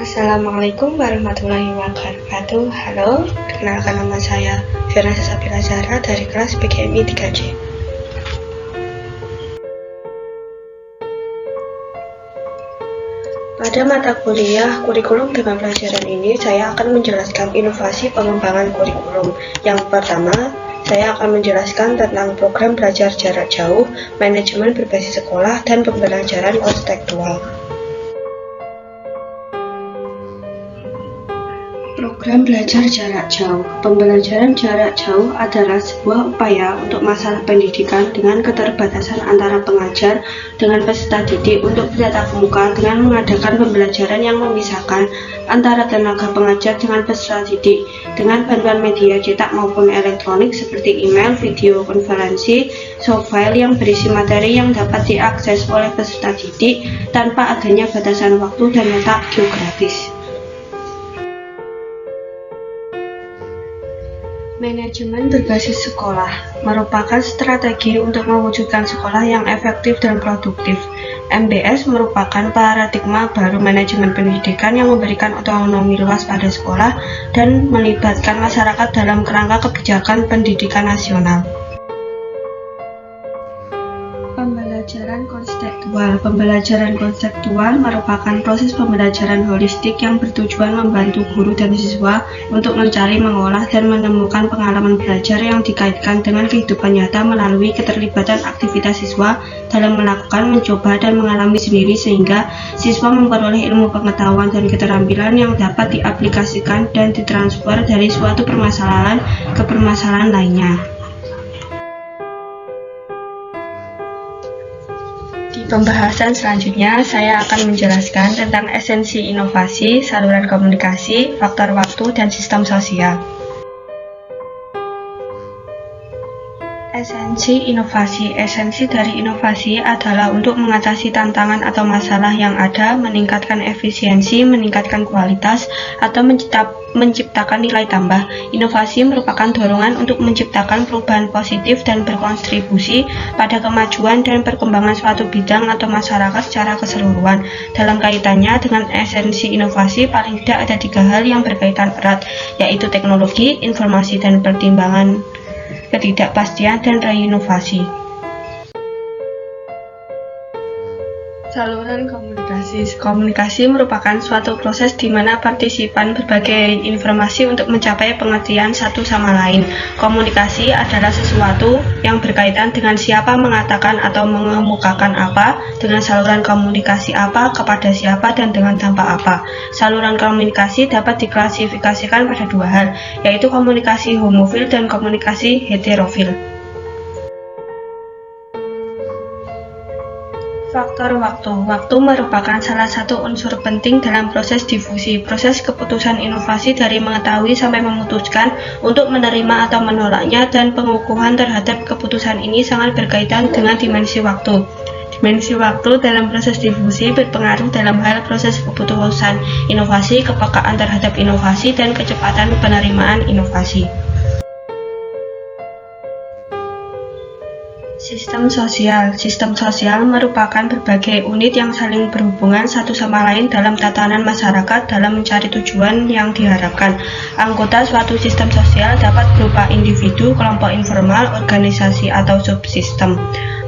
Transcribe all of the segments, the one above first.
Assalamualaikum warahmatullahi wabarakatuh. Halo, perkenalkan nama saya Fiona Sabila Zahra dari kelas PGMI 3C. Pada mata kuliah kurikulum dengan pelajaran ini, saya akan menjelaskan inovasi pengembangan kurikulum. Yang pertama, saya akan menjelaskan tentang program belajar jarak jauh, manajemen berbasis sekolah, dan pembelajaran kontekstual. Program belajar jarak jauh. Pembelajaran jarak jauh adalah sebuah upaya untuk masalah pendidikan dengan keterbatasan antara pengajar dengan peserta didik untuk bertatap muka dengan mengadakan pembelajaran yang memisahkan antara tenaga pengajar dengan peserta didik dengan bantuan media cetak maupun elektronik seperti email, video konferensi, soft file yang berisi materi yang dapat diakses oleh peserta didik tanpa adanya batasan waktu dan letak geografis. Manajemen berbasis sekolah merupakan strategi untuk mewujudkan sekolah yang efektif dan produktif. MBS merupakan paradigma baru manajemen pendidikan yang memberikan otonomi luas pada sekolah dan melibatkan masyarakat dalam kerangka kebijakan pendidikan nasional. Pembelajaran konseptual. Pembelajaran konseptual merupakan proses pembelajaran holistik yang bertujuan membantu guru dan siswa untuk mencari, mengolah, dan menemukan pengalaman belajar yang dikaitkan dengan kehidupan nyata melalui keterlibatan aktivitas siswa dalam melakukan, mencoba, dan mengalami sendiri sehingga siswa memperoleh ilmu pengetahuan dan keterampilan yang dapat diaplikasikan dan ditransfer dari suatu permasalahan ke permasalahan lainnya. Di pembahasan selanjutnya, saya akan menjelaskan tentang esensi inovasi, saluran komunikasi, faktor waktu, dan sistem sosial. Esensi inovasi. Esensi dari inovasi adalah untuk mengatasi tantangan atau masalah yang ada, meningkatkan efisiensi, meningkatkan kualitas, atau menciptakan nilai tambah. Inovasi merupakan dorongan untuk menciptakan perubahan positif dan berkontribusi pada kemajuan dan perkembangan suatu bidang atau masyarakat secara keseluruhan. Dalam kaitannya dengan esensi inovasi, paling tidak ada 3 hal yang berkaitan erat, yaitu teknologi, informasi, dan pertimbangan ketidakpastian dan reinovasi. Saluran komunikasi. Komunikasi merupakan suatu proses di mana partisipan berbagai informasi untuk mencapai pengertian satu sama lain. Komunikasi adalah sesuatu yang berkaitan dengan siapa mengatakan atau mengemukakan apa, dengan saluran komunikasi apa, kepada siapa, dan dengan dampak apa. Saluran komunikasi dapat diklasifikasikan pada 2 hal, yaitu komunikasi homofil dan komunikasi heterofil. Faktor waktu. Waktu merupakan salah satu unsur penting dalam proses difusi. Proses keputusan inovasi dari mengetahui sampai memutuskan untuk menerima atau menolaknya dan pengukuhan terhadap keputusan ini sangat berkaitan dengan dimensi waktu. Dimensi waktu dalam proses difusi berpengaruh dalam hal proses keputusan inovasi, kepekaan terhadap inovasi, dan kecepatan penerimaan inovasi. Sistem sosial. Sistem sosial merupakan berbagai unit yang saling berhubungan satu sama lain dalam tatanan masyarakat dalam mencari tujuan yang diharapkan. Anggota suatu sistem sosial dapat berupa individu, kelompok informal, organisasi, atau subsistem.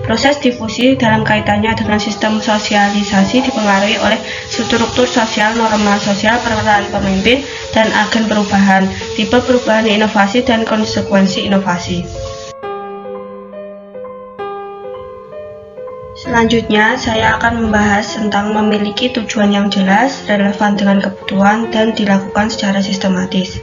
Proses difusi dalam kaitannya dengan sistem sosialisasi dipengaruhi oleh struktur sosial, norma sosial, peran pemimpin, dan agen perubahan, tipe perubahan inovasi, dan konsekuensi inovasi. Selanjutnya, saya akan membahas tentang memiliki tujuan yang jelas, relevan dengan kebutuhan, dan dilakukan secara sistematis.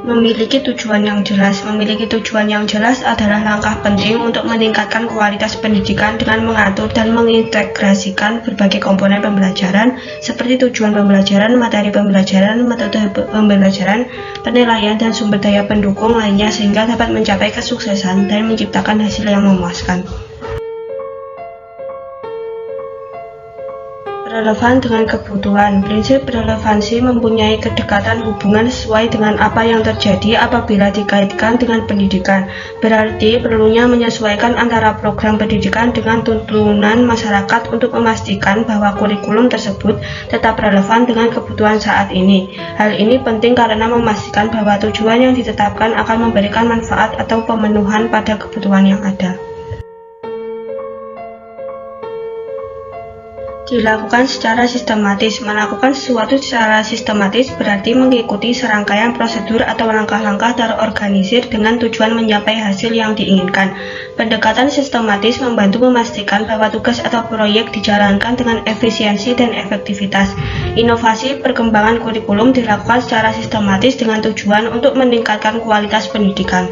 Memiliki tujuan yang jelas. Memiliki tujuan yang jelas adalah langkah penting untuk meningkatkan kualitas pendidikan dengan mengatur dan mengintegrasikan berbagai komponen pembelajaran seperti tujuan pembelajaran, materi pembelajaran, metode pembelajaran, penilaian, dan sumber daya pendukung lainnya sehingga dapat mencapai kesuksesan dan menciptakan hasil yang memuaskan. Relevan dengan kebutuhan. Prinsip relevansi mempunyai kedekatan hubungan sesuai dengan apa yang terjadi apabila dikaitkan dengan pendidikan. Berarti perlunya menyesuaikan antara program pendidikan dengan tuntunan masyarakat untuk memastikan bahwa kurikulum tersebut tetap relevan dengan kebutuhan saat ini. Hal ini penting karena memastikan bahwa tujuan yang ditetapkan akan memberikan manfaat atau pemenuhan pada kebutuhan yang ada. Dilakukan secara sistematis. Melakukan sesuatu secara sistematis berarti mengikuti serangkaian prosedur atau langkah-langkah terorganisir dengan tujuan mencapai hasil yang diinginkan. Pendekatan sistematis membantu memastikan bahwa tugas atau proyek dijalankan dengan efisiensi dan efektivitas. Inovasi perkembangan kurikulum dilakukan secara sistematis dengan tujuan untuk meningkatkan kualitas pendidikan.